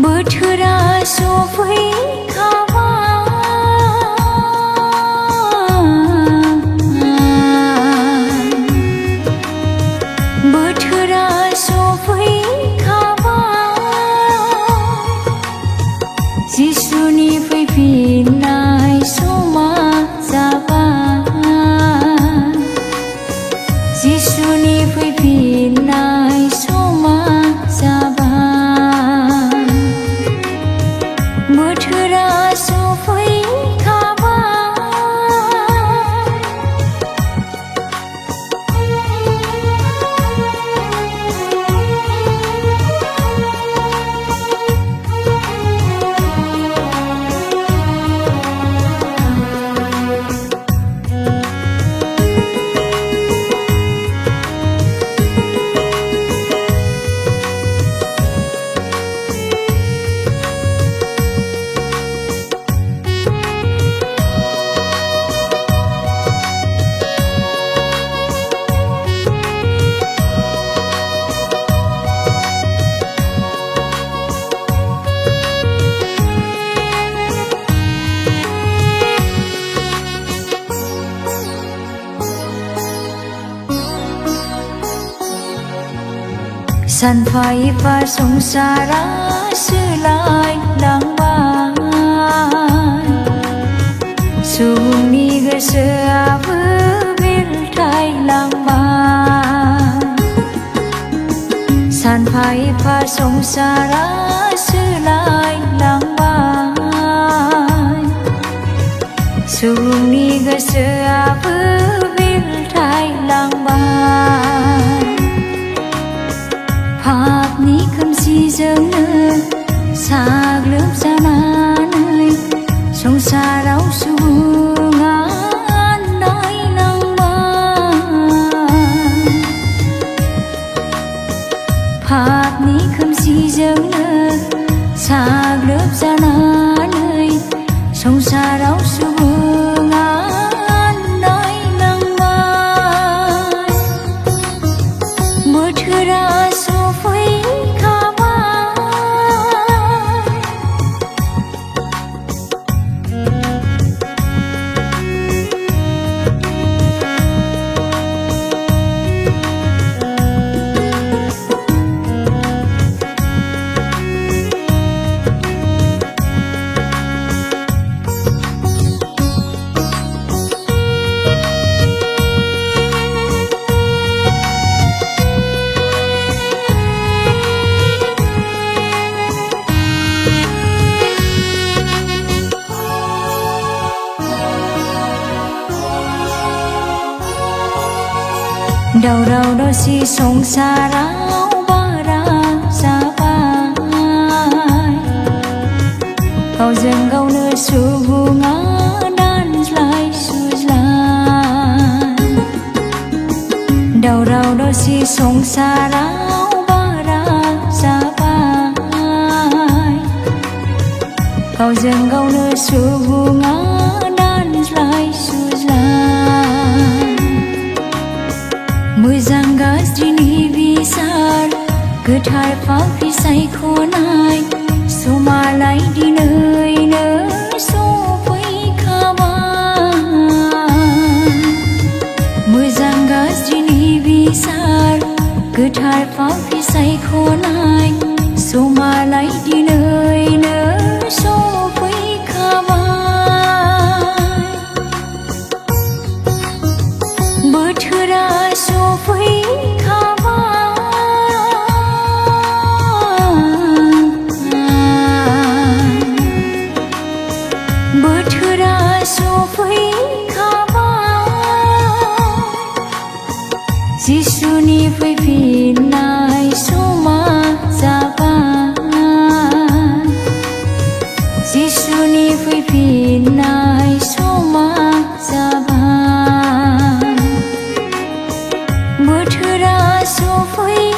बोथोरा सफैखाबा बोथोरा सफैखाबा जिसुनि फैफिननाय समा जाबाय जिसुनि फैफिननाय समा जाबाय बोथोरा सफैखाबा सानफा एफा संसारा सोलायलांबाय सुबुंनि गोसोआबो बेलथायलांबाय सानफा एफा संसारा सोलायलांबाय सुबुंनि गोसोआबो बेलथायलांबाय पापनि खोमसिजोंनो साग्लोबजानानै संसाराव सुबुङा आन्दायलांबाय पापनि खोमसिजोंनो साग्लोबजानानै संसाराव सुबुङा आन्दायलांबाय बोथोरा दावराव दावसि संसाराव बारा जाबाय गावजों गावनो सुबुङा दानज्लाय सुज्लाय दावराव दावसि संसाराव बारा जाबाय गावजों गावनो सुबुङा दानज्लाय सुज्लाय मोजां गाज्रिनि बिसार गोथार पापि सायख'नाय समालाय दिनैनो सफैखाबाय मोजां गाज्रिनि बिसार गोथार पापि सायख'नाय समालाय दिनैनो सफैखाबाय बोथोरा सफै बोथोरा सफैखाबाय जिसुनि फैफिननाय समा जाबाय जिसुनि फैफिननाय समा जाबाय बोथोरा सफै